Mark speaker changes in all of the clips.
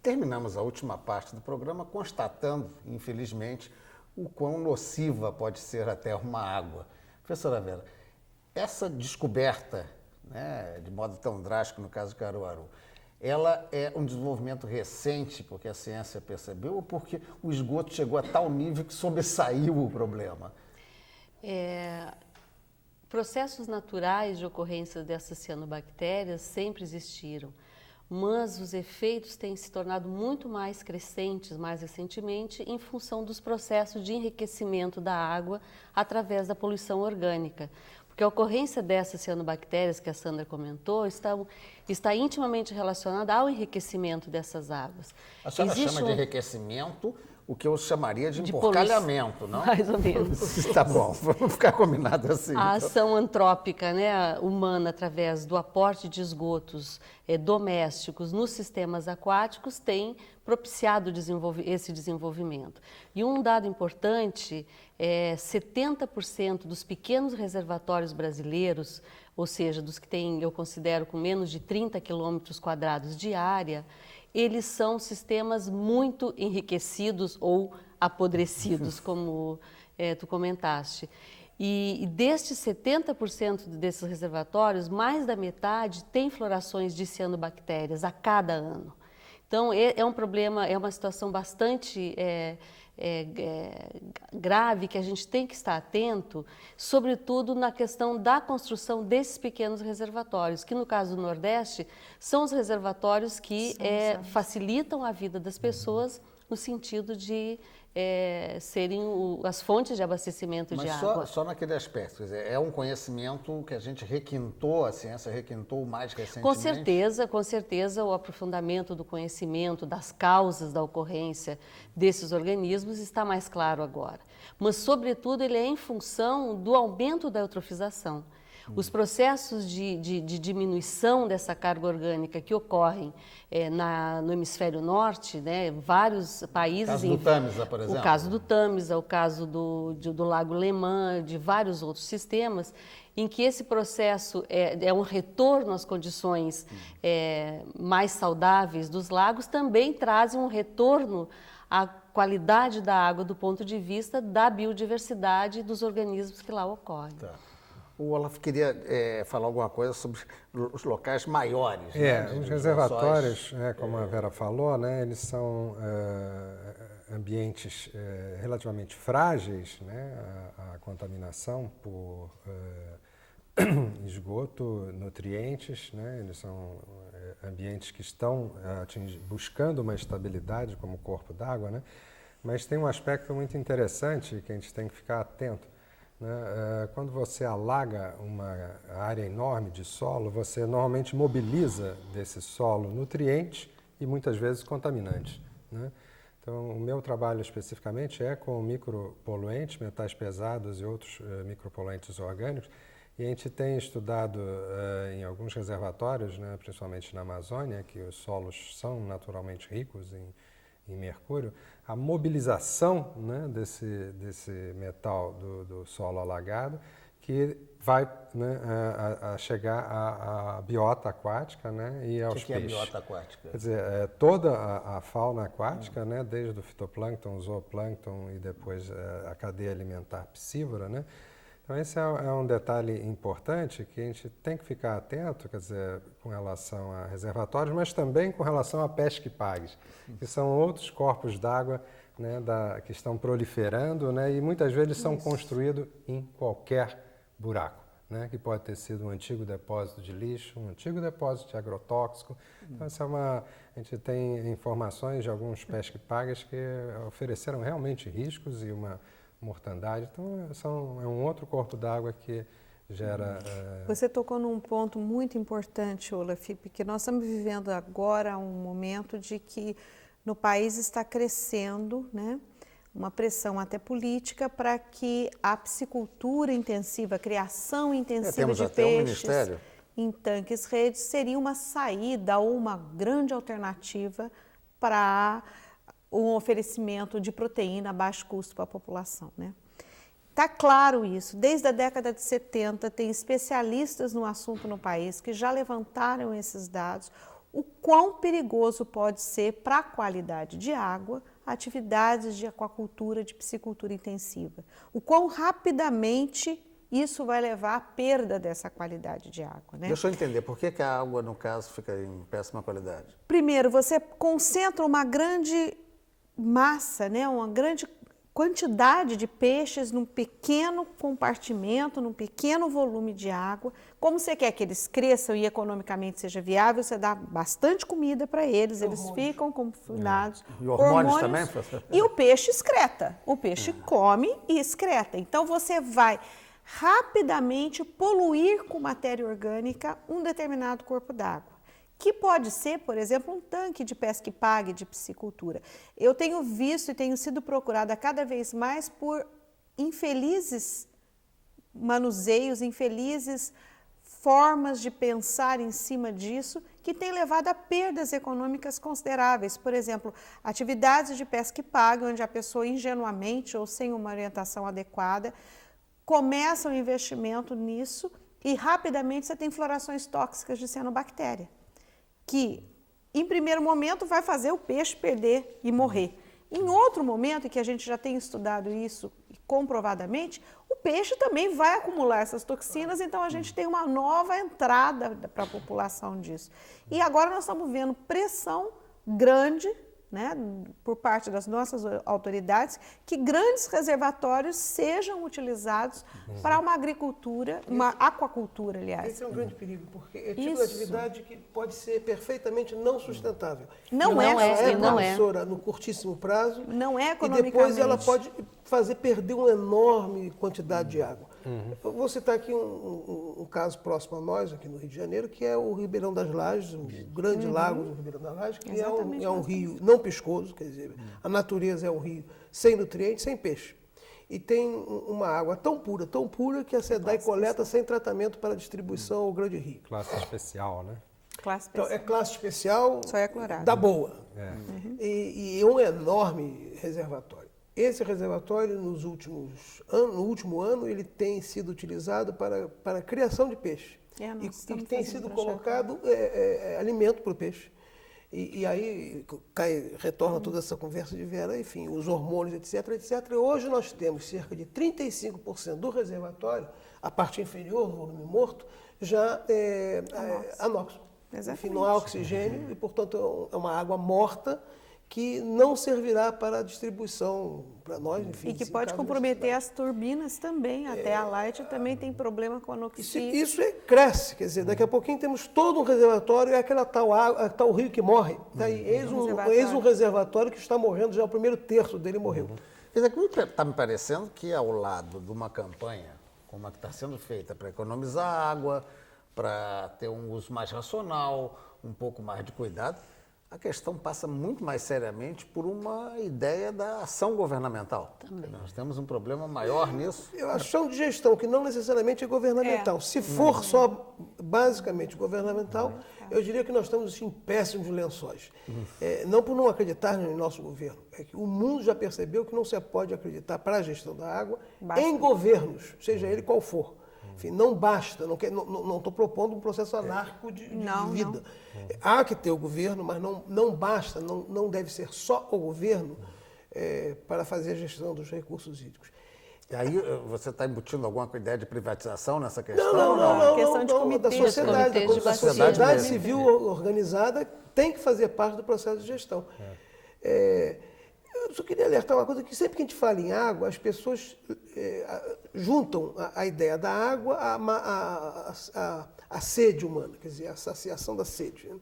Speaker 1: terminamos a última parte do programa constatando, infelizmente, o quão nociva pode ser até uma água. Professora Vera, essa descoberta, né, de modo tão drástico no caso de Caruaru, ela é um desenvolvimento recente porque a ciência percebeu ou porque o esgoto chegou a tal nível que sobressaiu o problema?
Speaker 2: Processos naturais de ocorrência dessas cianobactérias sempre existiram, mas os efeitos têm se tornado muito mais crescentes mais recentemente em função dos processos de enriquecimento da água através da poluição orgânica. Porque a ocorrência dessas cianobactérias que a Sandra comentou está intimamente relacionada ao enriquecimento dessas águas.
Speaker 1: A senhora chama de enriquecimento o que eu chamaria de emporcalhamento, não?
Speaker 2: Mais ou menos.
Speaker 1: Tá bom, vamos ficar combinado assim.
Speaker 2: A ação antrópica, né, humana, através do aporte de esgotos domésticos nos sistemas aquáticos, tem propiciado esse desenvolvimento. E um dado importante é 70% dos pequenos reservatórios brasileiros, ou seja, dos que têm, eu considero, com menos de 30 quilômetros quadrados de área, eles são sistemas muito enriquecidos ou apodrecidos, como tu comentaste. E destes 70% desses reservatórios, mais da metade tem florações de cianobactérias a cada ano. Então, é um problema, é uma situação bastante grave que a gente tem que estar atento, sobretudo na questão da construção desses pequenos reservatórios, que no caso do Nordeste são os reservatórios que facilitam a vida das pessoas no sentido de serem as fontes de abastecimento de água.
Speaker 1: Mas só naquele aspecto, quer dizer, é um conhecimento que a gente requintou, a ciência requintou mais recentemente?
Speaker 2: Com certeza o aprofundamento do conhecimento das causas da ocorrência desses organismos está mais claro agora. Mas, sobretudo, ele é em função do aumento da eutrofização. Os processos de diminuição dessa carga orgânica que ocorrem no hemisfério norte, né, vários países...
Speaker 1: O caso do Tâmisa, por exemplo.
Speaker 2: O caso do Tâmisa, o caso do Lago Lemã, de vários outros sistemas, em que esse processo é um retorno às condições mais saudáveis dos lagos, também trazem um retorno à qualidade da água do ponto de vista da biodiversidade dos organismos que lá ocorrem.
Speaker 1: Tá. O Olaf queria falar alguma coisa sobre os locais maiores.
Speaker 3: Os reservatórios, como a Vera falou, né, eles são ambientes relativamente frágeis, né, à contaminação por esgoto, nutrientes, né, eles são ambientes que estão buscando uma estabilidade como corpo d'água, né, mas tem um aspecto muito interessante que a gente tem que ficar atento. Quando você alaga uma área enorme de solo, você normalmente mobiliza desse solo nutrientes e muitas vezes contaminantes, né? Então, o meu trabalho especificamente é com micropoluentes, metais pesados e outros micropoluentes orgânicos, e a gente tem estudado em alguns reservatórios, né, principalmente na Amazônia, que os solos são naturalmente ricos em mercúrio, a mobilização, né, desse metal do solo alagado, que vai, né, a chegar à biota aquática, né, e aos peixes.
Speaker 1: O que é a biota aquática?
Speaker 3: Quer dizer, toda a fauna aquática, né, desde o fitoplâncton, o zooplâncton e depois a cadeia alimentar piscívora, né. Então esse é um detalhe importante que a gente tem que ficar atento, quer dizer, com relação a reservatórios, mas também com relação a pesque-pagues, que são outros corpos d'água, né, que estão proliferando, né, e muitas vezes são construídos em qualquer buraco, né, que pode ter sido um antigo depósito de lixo, um antigo depósito de agrotóxico. Então a gente tem informações de alguns pesque-pagues que ofereceram realmente riscos e uma mortandade. Então, é um outro corpo d'água que gera...
Speaker 4: Você tocou num ponto muito importante, Olaf, porque nós estamos vivendo agora um momento de que no país está crescendo, né, uma pressão até política para que a piscicultura intensiva, a criação intensiva de peixes em tanques-redes seria uma saída ou uma grande alternativa para um oferecimento de proteína a baixo custo para a população, né? Está claro isso. Desde a década de 70, tem especialistas no assunto no país que já levantaram esses dados. o quão perigoso pode ser para a qualidade de água atividades de aquacultura, de piscicultura intensiva. O quão rapidamente isso vai levar à perda dessa qualidade de água, né?
Speaker 1: Deixa eu entender, por que a água, no caso, fica em péssima qualidade?
Speaker 4: Primeiro, você concentra uma grande massa, né? Uma grande quantidade de peixes num pequeno compartimento, num pequeno volume de água. Como você quer que eles cresçam e economicamente seja viável, você dá bastante comida para eles, eles ficam confinados.
Speaker 1: E hormônios também, professor?
Speaker 4: E o peixe excreta. O peixe come e excreta. Então você vai rapidamente poluir com matéria orgânica um determinado corpo d'água, que pode ser, por exemplo, um tanque de pesca e pague de piscicultura. Eu tenho visto e tenho sido procurada cada vez mais por infelizes manuseios, infelizes formas de pensar em cima disso, que tem levado a perdas econômicas consideráveis. Por exemplo, atividades de pesca e pague, onde a pessoa ingenuamente ou sem uma orientação adequada começa o investimento nisso e rapidamente você tem florações tóxicas de cianobactéria, que em primeiro momento vai fazer o peixe perder e morrer. Em outro momento, em que a gente já tem estudado isso comprovadamente, o peixe também vai acumular essas toxinas, então a gente tem uma nova entrada para a população disso. E agora nós estamos vendo pressão grande, né, por parte das nossas autoridades, que grandes reservatórios sejam utilizados para uma agricultura, uma aquacultura, aliás.
Speaker 5: Esse é um grande perigo, porque é tipo de atividade que pode ser perfeitamente não sustentável.
Speaker 4: Não é
Speaker 5: promissora no curtíssimo prazo.
Speaker 4: Não é
Speaker 5: E
Speaker 4: economicamente.
Speaker 5: depois ela pode fazer perder uma enorme quantidade de água. Eu vou citar aqui um caso próximo a nós, aqui no Rio de Janeiro, que é o Ribeirão das Lajes, o grande lago do Ribeirão das Lajes, que é um rio não pescoso, quer dizer, a natureza é um rio sem nutrientes, sem peixe. E tem uma água tão pura, que a SEDAI coleta sem tratamento para distribuição ao grande rio.
Speaker 3: Classe especial, né?
Speaker 4: Classe
Speaker 5: Então,
Speaker 4: especial.
Speaker 5: é classe especial
Speaker 4: Só é clorado.
Speaker 5: da boa.
Speaker 3: É.
Speaker 5: E é um enorme reservatório. Esse reservatório, no último ano, ele tem sido utilizado para a criação de peixe. E tem sido colocado alimento para o peixe. E aí retorna toda essa conversa de Vera, enfim, os hormônios, etc, etc. Hoje nós temos cerca de 35% do reservatório, a parte inferior, no volume morto, já é anóxico. Enfim, não há oxigênio e, portanto, é uma água morta que não servirá para a distribuição para nós, enfim.
Speaker 4: E que pode comprometer as turbinas também, até a Light também tem problema com anoxia.
Speaker 5: Isso cresce, quer dizer, daqui a pouquinho temos todo um reservatório, é aquela tal rio que morre. Daí, eis um reservatório que está morrendo, já o primeiro terço dele morreu.
Speaker 1: Quer dizer, está me parecendo que ao lado de uma campanha como a que está sendo feita para economizar água, para ter um uso mais racional, um pouco mais de cuidado, a questão passa muito mais seriamente por uma ideia da ação governamental. Também. Nós temos um problema maior nisso.
Speaker 5: Eu acho ação de gestão, que não necessariamente é governamental. Se for só basicamente governamental, eu diria que nós estamos em péssimos lençóis. Não por não acreditar no nosso governo, é que o mundo já percebeu que não se pode acreditar para a gestão da água em governos, seja ele qual for. Enfim, não basta, não estou propondo um processo anárquico de vida. Há que ter o governo, mas não basta, não deve ser só o governo para fazer a gestão dos recursos hídricos.
Speaker 1: E aí você está embutindo alguma ideia de privatização nessa questão?
Speaker 5: Não,
Speaker 4: questão de comitês,
Speaker 5: da sociedade. A sociedade
Speaker 1: mesmo.
Speaker 5: civil organizada tem que fazer parte do processo de gestão. Eu só queria alertar uma coisa, que sempre que a gente fala em água, as pessoas juntam a ideia da água à sede humana, quer dizer, a saciação da sede. Né?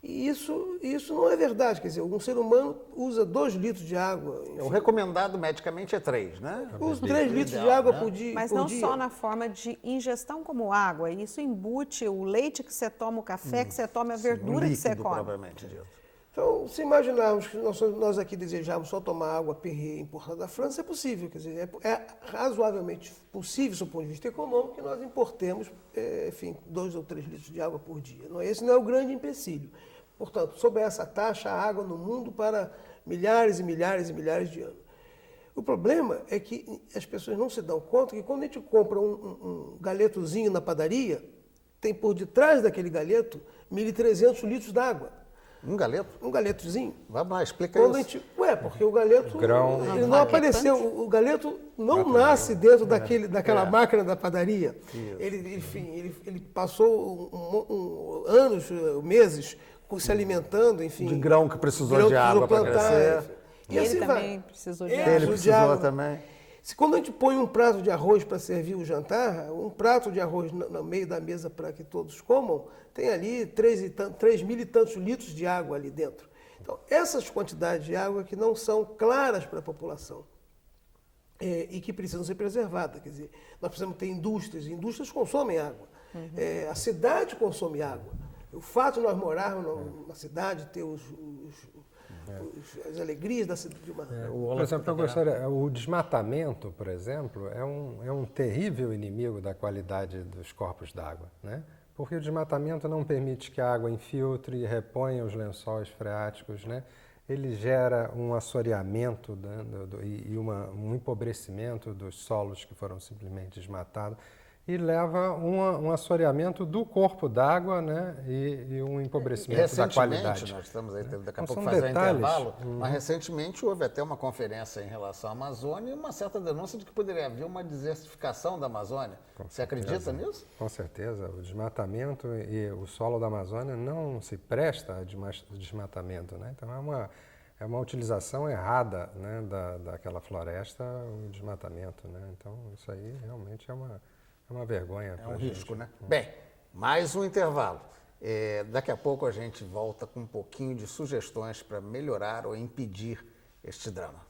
Speaker 5: E isso não é verdade, quer dizer, um ser humano usa 2 litros de água. Enfim,
Speaker 1: o recomendado medicamente é 3, né?
Speaker 5: Usa 3 litros de água por dia.
Speaker 4: Mas não só na forma de ingestão como água, isso embute o leite que você toma, o café que você toma, a verdura que você come.
Speaker 1: Propriamente dito.
Speaker 5: Então, se imaginarmos que nós aqui desejamos só tomar água Perrier importada da França, é possível. Quer dizer, é razoavelmente possível, do ponto de vista econômico, que nós importemos, 2 ou 3 litros de água por dia. Esse não é o grande empecilho. Portanto, sob essa taxa, há água no mundo para milhares e milhares e milhares de anos. O problema é que as pessoas não se dão conta que quando a gente compra um galetozinho na padaria, tem por detrás daquele galeto 1.300 litros d'água.
Speaker 1: Um galeto?
Speaker 5: Um galetozinho.
Speaker 1: Vamos lá, explica isso.
Speaker 5: Porque o galeto,
Speaker 3: Grão.
Speaker 5: ele não apareceu. O galeto não nasce dentro daquela máquina da padaria. Ele passou anos, meses, se alimentando, enfim.
Speaker 1: De grão que precisou de água para crescer.
Speaker 4: E ele também precisou de água.
Speaker 1: Ele precisou também.
Speaker 5: Quando a gente põe um prato de arroz para servir o jantar, um prato de arroz no meio da mesa para que todos comam, tem ali 3.000 e tantos litros de água ali dentro. Então, essas quantidades de água que não são claras para a população e que precisam ser preservadas. Quer dizer, nós precisamos ter indústrias consomem água. A cidade consome água. O fato de nós morarmos numa cidade, ter as alegrias da cidade de uma...
Speaker 3: Por exemplo, eu gostaria, o desmatamento, por exemplo, é um terrível inimigo da qualidade dos corpos d'água, né? Porque o desmatamento não permite que a água infiltre e reponha os lençóis freáticos, né? Ele gera um assoreamento e um empobrecimento dos solos que foram simplesmente desmatados e leva um assoreamento do corpo d'água, né, e um empobrecimento da qualidade.
Speaker 1: Nós estamos aí, daqui a
Speaker 3: Então,
Speaker 1: pouco
Speaker 3: são
Speaker 1: fazer um
Speaker 3: detalhes.
Speaker 1: intervalo, mas recentemente houve até uma conferência em relação à Amazônia e uma certa denúncia de que poderia haver uma desertificação da Amazônia. Você acredita nisso?
Speaker 3: Com certeza. O desmatamento e o solo da Amazônia não se presta a desmatamento, né? Então é uma utilização errada, né, daquela floresta, o desmatamento, né? Então isso aí realmente é uma vergonha.
Speaker 1: É um risco, né? Bem, mais um intervalo. Daqui a pouco a gente volta com um pouquinho de sugestões para melhorar ou impedir este drama.